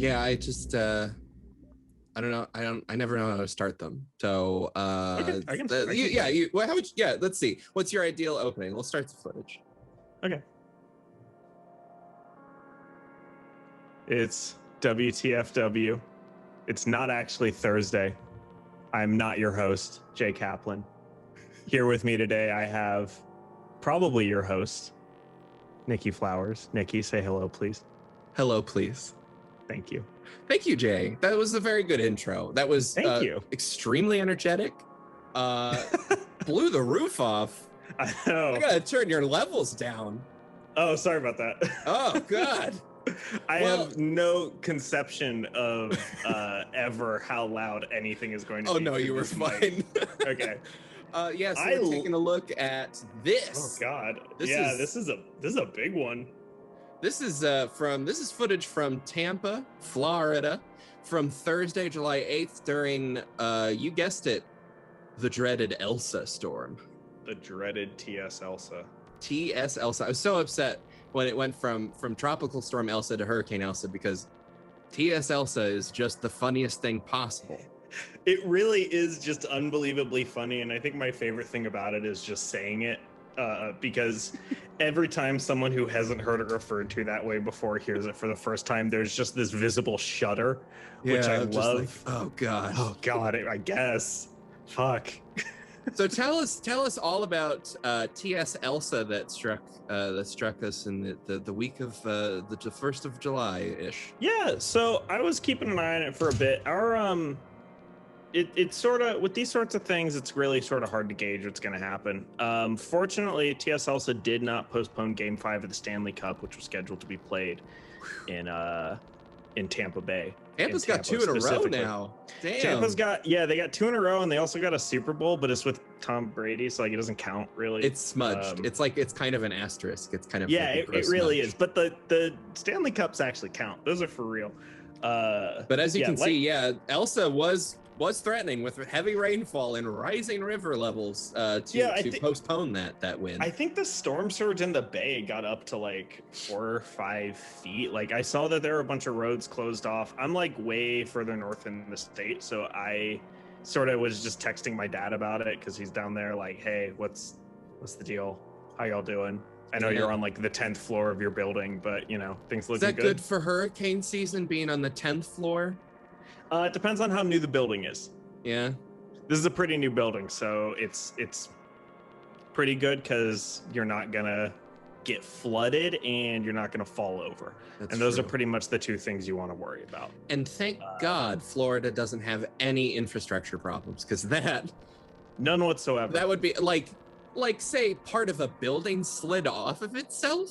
Yeah, I just I don't know. I never know how to start them. So Okay, I can well, how would let's see. What's your ideal opening? We'll start the footage. Okay. It's WTFW. It's not actually Thursday. I'm not your host, Jae Kaplan. Here with me today, I have probably your host, Nikki Flowers. Nikki, say hello, please. Hello, please. Thank you. Thank you, Jay. That was a very good intro. That was Thank you. Extremely energetic. Blew the roof off. I know. I gotta turn your levels down. Oh, sorry about that. Oh, God. I have no conception of ever how loud anything is going to be. Oh, no, you were fine. Okay. Yeah, so we're taking a look at this. Oh, God. This is a big one. This is footage from Tampa, Florida, from Thursday, July 8th during, you guessed it, the dreaded Elsa storm. The dreaded TS Elsa. TS Elsa. I was so upset when it went from Tropical Storm Elsa to Hurricane Elsa because TS Elsa is just the funniest thing possible. It really is just unbelievably funny, and I think my favorite thing about it is just saying it. Because every time someone who hasn't heard it referred to that way before hears it for the first time, there's just this visible shudder, which I love. Like, oh God, I guess. Fuck. So tell us all about T.S. Elsa that struck us in the week of the 1st of July ish. Yeah, so I was keeping an eye on it for a bit. Our It's sort of, with these sorts of things, it's really sort of hard to gauge what's going to happen. Fortunately, TS Elsa did not postpone Game 5 of the Stanley Cup, which was scheduled to be played in Tampa Bay. Tampa's got 2 in a row now. Damn. Tampa's got, they got 2 in a row, and they also got a Super Bowl, but it's with Tom Brady, so like it doesn't count really. It's smudged. It's kind of an asterisk. It's kind of it really is. But the Stanley Cups actually count. Those are for real. But as you can see, Elsa was threatening with heavy rainfall and rising river levels to postpone that win. I think the storm surge in the bay got up to like 4 or 5 feet. Like I saw that there were a bunch of roads closed off. I'm like way further north in the state, so I sort of was just texting my dad about it because he's down there. Like, hey, what's the deal? How y'all doing? I know you're on like the 10th floor of your building, but things looking good. Is that good for hurricane season, being on the 10th floor? It depends on how new the building is. Yeah. This is a pretty new building, so it's pretty good because you're not gonna get flooded and you're not gonna fall over. And those are pretty much the 2 things you want to worry about. And thank God Florida doesn't have any infrastructure problems, because none whatsoever. That would be like say part of a building slid off of itself.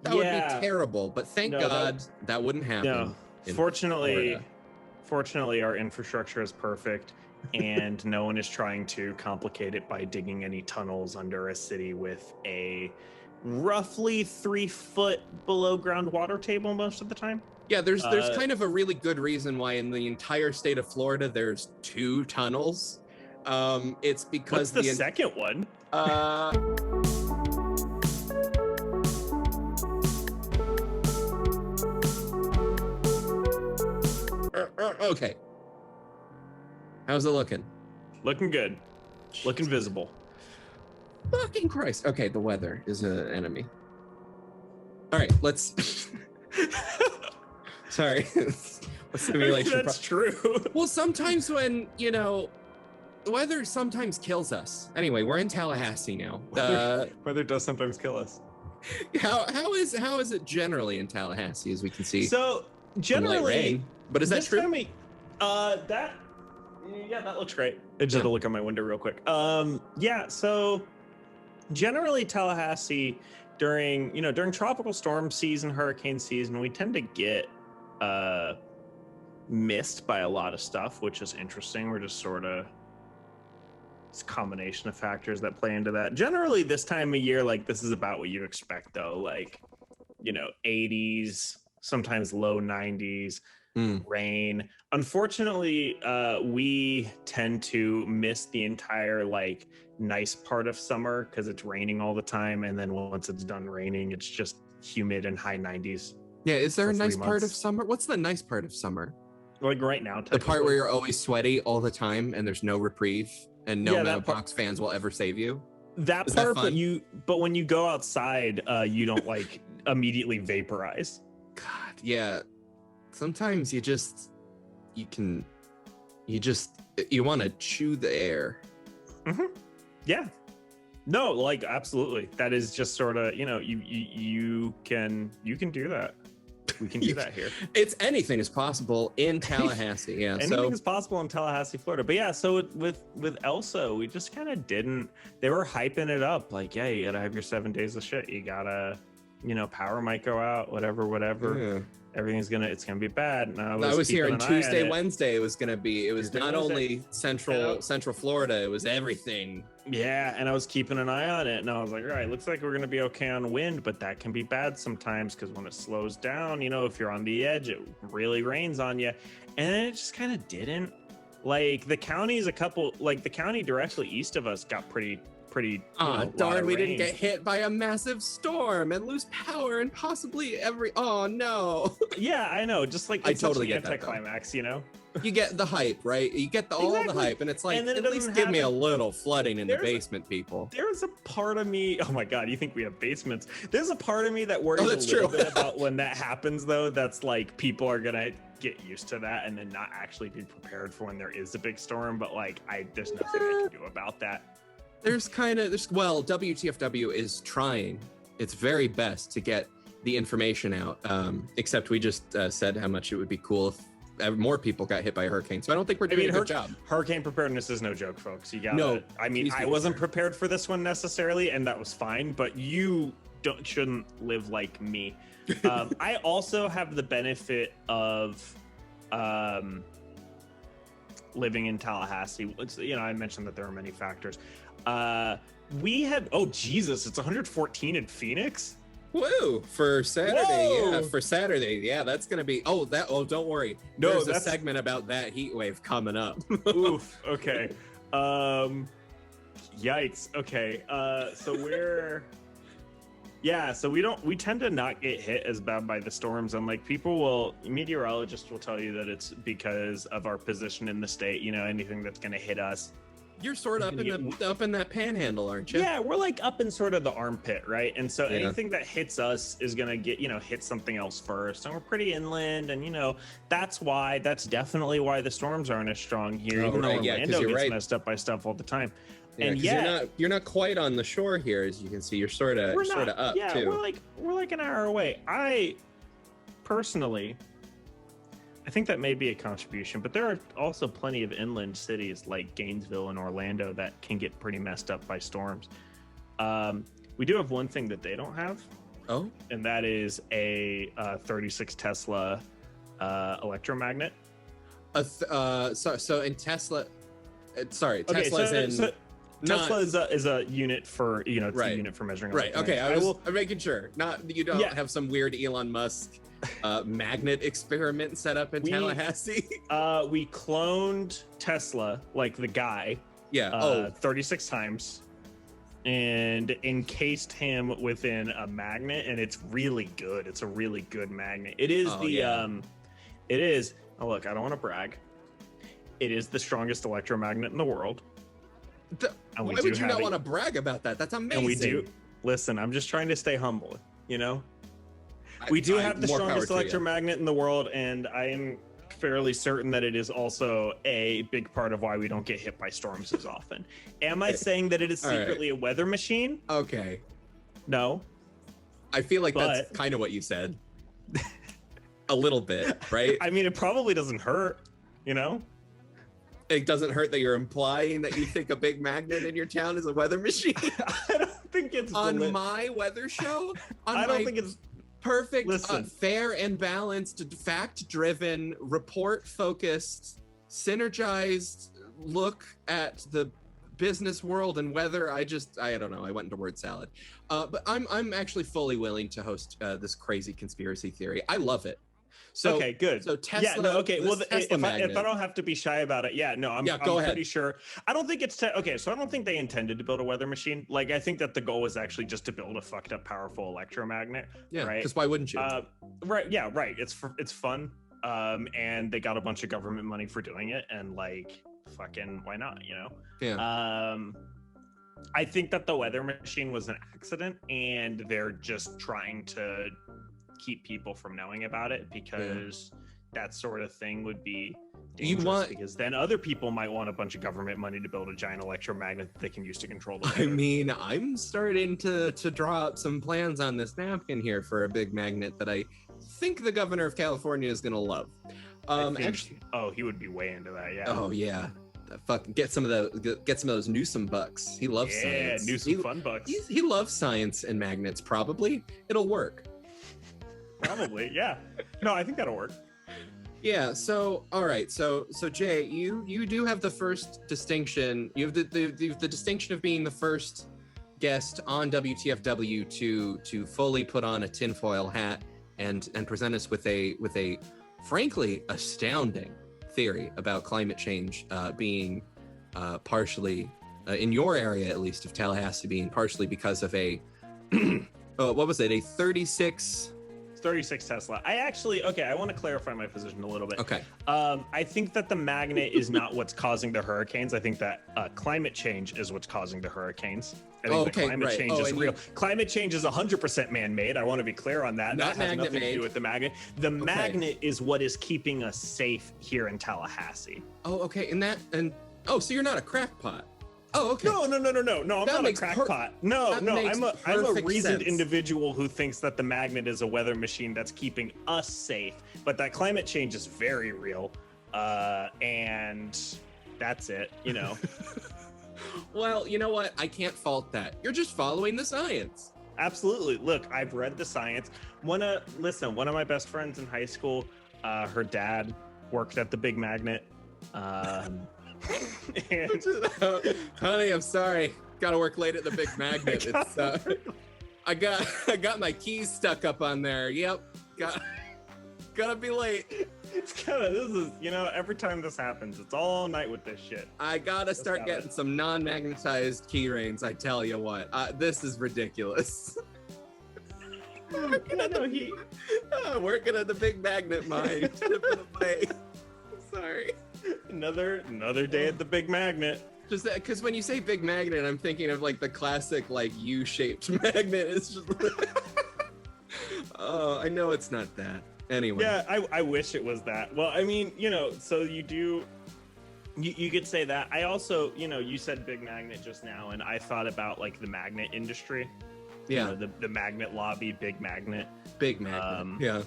That would be terrible. But thank God that wouldn't happen. No. Fortunately, our infrastructure is perfect, and no one is trying to complicate it by digging any tunnels under a city with a roughly 3 foot below ground water table most of the time. Yeah, there's kind of a really good reason why in the entire state of Florida there's 2 tunnels. It's because what's the second one? Okay. How's it looking? Looking good. Looking visible. Fucking Christ. Okay, the weather is an enemy. All right, let's... Sorry. Simulation. That's true. Well, sometimes when, the weather sometimes kills us. Anyway, we're in Tallahassee now. Weather does sometimes kill us. How is it generally in Tallahassee, as we can see? So, generally... But is that true? That looks great. I just had to look at my window real quick. So generally Tallahassee during tropical storm season, hurricane season, we tend to get missed by a lot of stuff, which is interesting. We're just sort of, it's a combination of factors that play into that. Generally this time of year, like this is about what you expect though, like 80s, sometimes low 90s. Rain. Unfortunately, we tend to miss the entire like nice part of summer because it's raining all the time, and then once it's done raining, it's just humid and high 90s Yeah, is there for a 3 nice part of months. summer? What's the nice part of summer? Like right now, The part technically. where you're always sweaty all the time and there's no reprieve and no Yeah, amount that of part- box fans will ever save you. That Is that part, fun? but when you go outside, you don't like immediately vaporize. God, yeah. Sometimes you want to chew the air. Yeah. No, like absolutely. That is just sort of, you can do that. We can do that here. It's anything is possible in Tallahassee. Yeah. Anything is possible in Tallahassee, Florida. But yeah, so with Elsa, we just kind of didn't. They were hyping it up, like, yeah, you gotta have your 7 days of shit. You gotta, power might go out, whatever. Yeah. Everything's it's gonna be bad. And I was hearing Tuesday, Wednesday was gonna be. It was Tuesday, not Wednesday. only Central Florida. It was everything. Yeah, and I was keeping an eye on it, and I was like, all right, looks like we're gonna be okay on wind, but that can be bad sometimes because when it slows down, if you're on the edge, it really rains on you, and then it just kind of didn't. Like the counties, the county directly east of us got pretty. Darn, we didn't get hit by a massive storm and lose power and possibly oh no. Yeah, I know. Just like I it's totally such an get that, anticlimax, You get the hype, right? You get all the Exactly. hype, and it's like, And then it at least doesn't give me a happen. little flooding in the There's a- basement, people. There's a part of me. Oh my god, you think we have basements? There's a part of me that worries that's a little true. bit about when that happens, though. That's like people are gonna get used to that and then not actually be prepared for when there is a big storm. But like, there's nothing I can do about that. WTFW is trying its very best to get the information out. Except we just said how much it would be cool if more people got hit by a hurricane. So I don't think we're doing a good job. Hurricane preparedness is no joke, folks. You got No, I mean, please be I wasn't prepared for this one necessarily, and that was fine. But you shouldn't live like me. I also have the benefit of living in Tallahassee. I mentioned that there are many factors. We had it's 114 in Phoenix. Woo! For Saturday, Whoa! yeah. For Saturday, yeah. That's gonna be. Don't worry. No, There's a that's- segment about that heat wave coming up. Oof. Okay. Yikes. Okay. So we're. Yeah. So we tend to not get hit as bad by the storms, and like meteorologists will tell you that it's because of our position in the state. Anything that's going to hit us. You're sort of up in that panhandle, aren't you? Yeah, we're like up in sort of the armpit, right? And so Yeah. anything that hits us is gonna get, hit something else first. And we're pretty inland, and that's definitely why the storms aren't as strong here, even though right, yeah, 'cause Orlando you're gets right. messed up by stuff all the time. Yeah, And 'cause yeah, you're not quite on the shore here, as you can see. You're sort of up yeah, too. we're like an hour away. I personally, I think that may be a contribution, but there are also plenty of inland cities like Gainesville and Orlando that can get pretty messed up by storms. We do have one thing that they don't have, Oh, and that is a 36 Tesla electromagnet. so in Tesla, sorry, Okay, Tesla's in. so not- Tesla is a unit for it's Right. a unit for measuring. Right. Okay. electromagnetic. I'm making sure. You don't Yeah. have some weird Elon Musk magnet experiment set up in Tallahassee. We cloned Tesla, like the guy, Yeah. 36 times, and encased him within a magnet, and it's really good. It's a really good magnet. It is it is. Oh, look, I don't want to brag. It is the strongest electromagnet in the world. And Why we do would you have not it- want to brag about that? That's amazing. And we do. Listen, I'm just trying to stay humble. We do have the more power strongest to you. electromagnet in the world, and I am fairly certain that it is also a big part of why we don't get hit by storms as often. Am I saying that it is All right. secretly a weather machine? Okay. No. I feel like that's But- kind of what you said. A little bit, right? I mean, it probably doesn't hurt, It doesn't hurt that you're implying that you think a big magnet in your town is a weather machine. I don't think it's On my weather show, I don't think it's perfect, Listen. fair and balanced, fact-driven, report-focused, synergized look at the business world and weather. I don't know. I went into word salad. But I'm actually fully willing to host this crazy conspiracy theory. I love it. So okay, good. So Tesla. Yeah, no, okay. Well, Tesla if I don't have to be shy about it, yeah, no, I'm go ahead. pretty sure. I don't think it's okay. So I don't think they intended to build a weather machine. Like, I think that the goal was actually just to build a fucked up, powerful electromagnet. Yeah, right. Because why wouldn't you? Right. Yeah. Right. It's fun. And they got a bunch of government money for doing it, and like, fucking, why not? You know. Yeah. I think that the weather machine was an accident, and they're just trying to keep people from knowing about it because that sort of thing would be dangerous, because then other people might want a bunch of government money to build a giant electromagnet that they can use to control the weather. I mean, I'm starting to draw up some plans on this napkin here for a big magnet that I think the governor of California is gonna love. Actually, he would be way into that. Yeah. Oh yeah. Fucking get some of those Newsom bucks. He loves science. Yeah, Newsom fun bucks. He loves science and magnets. Probably it'll work. Probably, yeah. No, I think that'll work. Yeah. So all right. So Jay, you do have the first distinction. You have the distinction of being the first guest on WTFW to fully put on a tinfoil hat and present us with a frankly astounding theory about climate change being partially in your area, at least of Tallahassee, being partially because of a what was it, a 36 Tesla. I want to clarify my position a little bit. Okay. I think that the magnet is not what's causing the hurricanes. I think that climate change is what's causing the hurricanes. I think climate change is real. Climate change is 100% man-made. I want to be clear on that. Not that has nothing magnet-made. to do with the magnet. The magnet is what is keeping us safe here in Tallahassee. Oh, okay. So you're not a crackpot. Oh, okay. No, I'm not a crackpot. I'm a reasoned individual who thinks that the magnet is a weather machine that's keeping us safe, but that climate change is very real, and that's it, you know. Well, you know what? I can't fault that. You're just following the science. Absolutely. Look, I've read the science. One of my best friends in high school, her dad worked at the Big Magnet. And honey, I'm sorry. Gotta work late at the Big Magnet. I got my keys stuck up on there. Yep. Gotta be late. Every time this happens, it's all night with this shit. I gotta start getting some non-magnetized key rings. I tell you what, this is ridiculous. Working at the Big Magnet mine. Tipping away. Sorry. Another day at the Big Magnet. Just that, because when you say Big Magnet, I'm thinking of like the classic like U-shaped magnet. It's just. Oh, I know it's not that. Anyway. Yeah, I wish it was that. Well, I mean, so you do. You could say that. I also, you said Big Magnet just now, and I thought about like the magnet industry. Yeah. The magnet lobby, Big Magnet. Big Magnet. Yeah.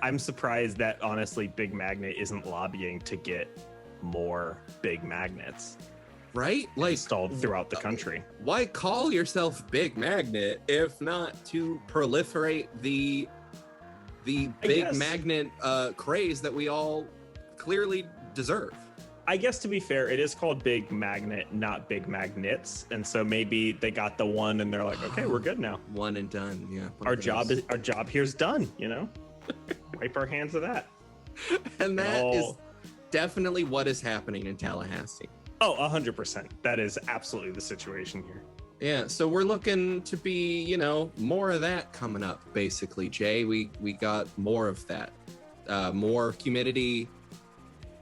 I'm surprised that honestly Big Magnet isn't lobbying to get more big magnets, right? Like installed throughout the country. Why call yourself Big Magnet if not to proliferate the big magnet craze that we all clearly deserve? I guess to be fair, it is called Big Magnet, not Big Magnets, and so maybe they got the one and they're like, okay, we're good now. One and done. Yeah. Our job here's done. Wipe our hands of that. And that is definitely what is happening in Tallahassee. Oh, 100%. That is absolutely the situation here. Yeah, so we're looking to be, more of that coming up, basically, Jay. We got more of that. More humidity.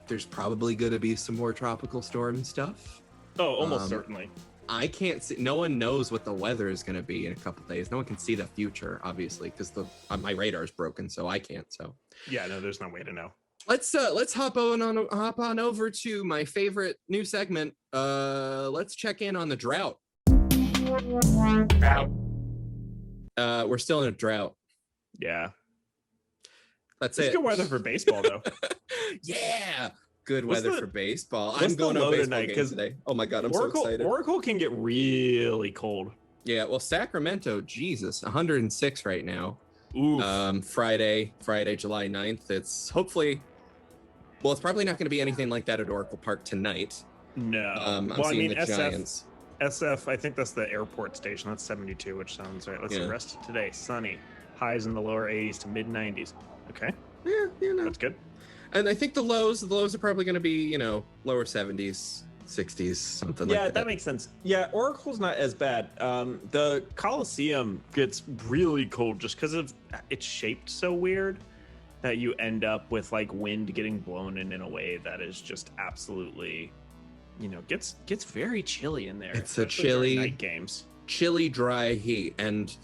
There's probably going to be some more tropical storm stuff. Oh, almost certainly. I can't see. No one knows what the weather is going to be in a couple days. No one can see the future, obviously, because my radar is broken, so I can't. So yeah, no, there's no way to know. Let's hop on over to my favorite new segment. Let's check in on the drought. We're still in a drought. Yeah. That's it's it. Good weather for baseball, though. Yeah. Good weather for baseball. I'm going to a baseball game today. Oh my God, I'm so excited. Oracle can get really cold. Yeah, well, Sacramento, Jesus, 106 right now. Oof. Friday, July 9th. It's hopefully, it's probably not going to be anything like that at Oracle Park tonight. No. I'm seeing the Giants. SF, I think that's the airport station. That's 72, which sounds right. Let's see. Rest of today, sunny. highs in the lower 80s to mid 90s. Okay, Yeah, that's good. And I think the lows are probably going to be, lower 70s, 60s, something like that. Yeah, that makes sense. Yeah, Oracle's not as bad. The Coliseum gets really cold just because of it's shaped so weird that you end up with like wind getting blown in a way that is just absolutely, gets very chilly in there. It's a chilly night games. Chilly, dry heat, and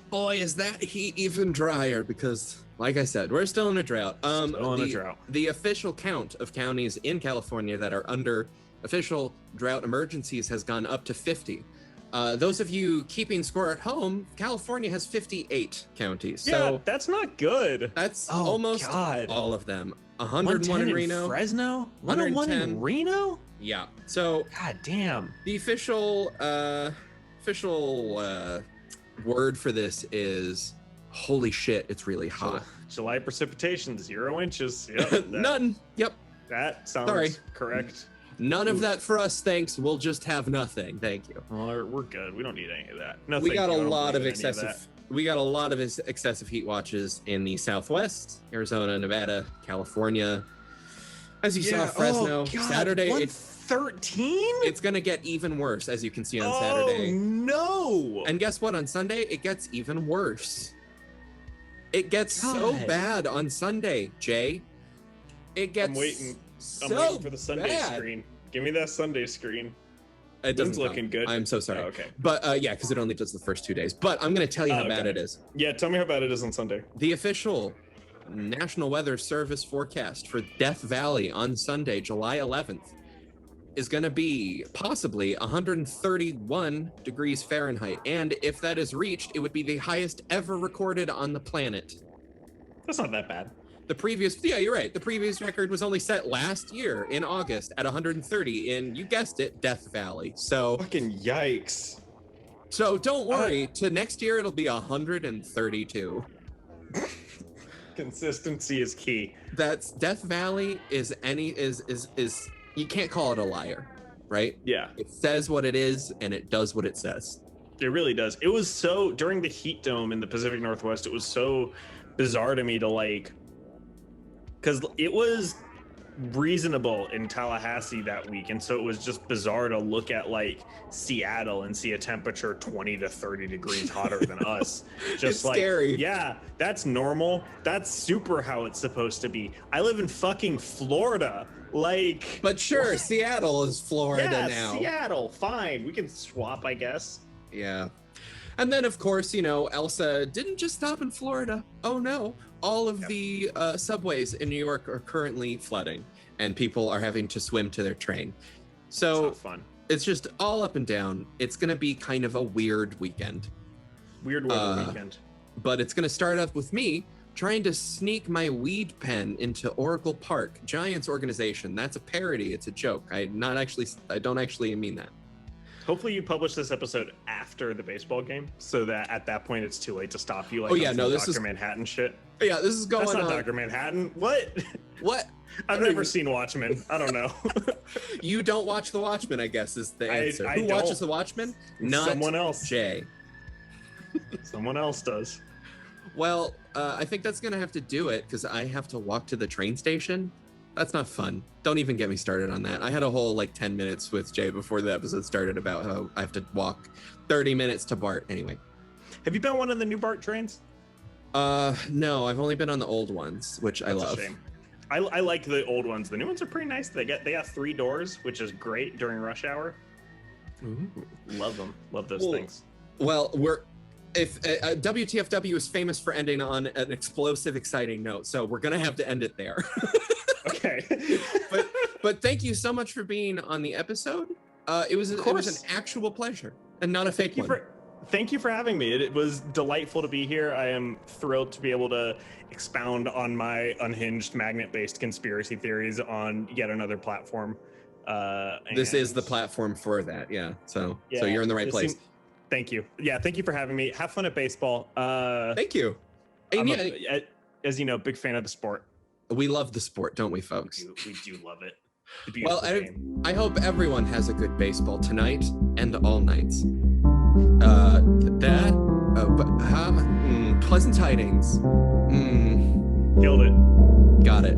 boy, is that heat even drier because, like I said, we're still in a drought. Still in a drought. The official count of counties in California that are under official drought emergencies has gone up to 50. Those of you keeping score at home, California has 58 counties. Yeah, so that's not good. that's almost all of them. 101 in Reno, Fresno, 101 in Reno. Yeah. So God damn. the official word for this is holy shit, it's really hot. July precipitation 0 inches. Yep, None. Yep. That sounds correct. None of that for us, thanks. We'll just have nothing. Thank you. Well, we're good. We don't need any of that. No, we got a lot of excessive. We got a lot of excessive heat watches in the Southwest, Arizona, Nevada, California. As you saw, Fresno, Saturday. 113? It's gonna get even worse, as you can see on Oh Saturday. no! And guess what? On Sunday, it gets even worse. It gets so bad on Sunday, Jay. It gets. I'm waiting for the Sunday screen. Give me that Sunday screen. It doesn't looking good. I'm so sorry. Oh, okay. But yeah, because it only does the first 2 days. But I'm going to tell you how bad it is. Yeah, tell me how bad it is on Sunday. The official National Weather Service forecast for Death Valley on Sunday, July 11th, is going to be possibly 131 degrees Fahrenheit. And if that is reached, it would be the highest ever recorded on the planet. That's not that bad. You're right. The previous record was only set last year in August at 130 in, you guessed it, Death Valley. So fucking yikes. So don't worry. To next year, it'll be 132. Consistency is key. That's Death Valley is you can't call it a liar, right? Yeah. It says what it is and it does what it says. It really does. It was so during the heat dome in the Pacific Northwest, it was so bizarre to me to because it was reasonable in Tallahassee that week, and so it was just bizarre to look at Seattle and see a temperature 20 to 30 degrees hotter than us. Just it's scary. Yeah, that's normal. That's super how it's supposed to be. I live in fucking Florida. But sure, Seattle is Florida now. Seattle, fine. We can swap, I guess. Yeah. And then, of course, Elsa didn't just stop in Florida. Oh, no. All of the subways in New York are currently flooding, and people are having to swim to their train. So it's not fun. It's just all up and down. It's going to be kind of a weird weekend. Weird weather weekend. But it's going to start up with me trying to sneak my weed pen into Oracle Park, Giants organization. That's a parody. It's a joke. I don't actually mean that. Hopefully you publish this episode after the baseball game, so that at that point it's too late to stop you. This Dr. Manhattan shit. Yeah, this is going on. That's not Dr. Manhattan. What? What? I've never seen Watchmen. I don't know. You don't watch The Watchmen, I guess, is the answer. Who watches The Watchmen? Not someone else. Jay. Someone else does. Well, I think that's going to have to do it because I have to walk to the train station. That's not fun. Don't even get me started on that. I had a whole 10 minutes with Jay before the episode started about how I have to walk 30 minutes to BART. Anyway. Have you been on one of the new BART trains? No, I've only been on the old ones, which I love. A shame. I like the old ones. The new ones are pretty nice. They got 3 doors, which is great during rush hour. Ooh. Love them. Love those things. Well, if WTFW is famous for ending on an explosive, exciting note, so we're gonna have to end it there. Okay. but thank you so much for being on the episode. It was an actual pleasure and not a fake one. Thank you for having me. It was delightful to be here. I am thrilled to be able to expound on my unhinged magnet-based conspiracy theories on yet another platform. This is the platform for that, yeah. So you're in the right place. Thank you. Yeah, thank you for having me. Have fun at baseball. Thank you. And as you know, big fan of the sport. We love the sport, don't we, folks? We do love it. Well, I hope everyone has a good baseball tonight and all nights. Pleasant tidings. Killed it. Got it.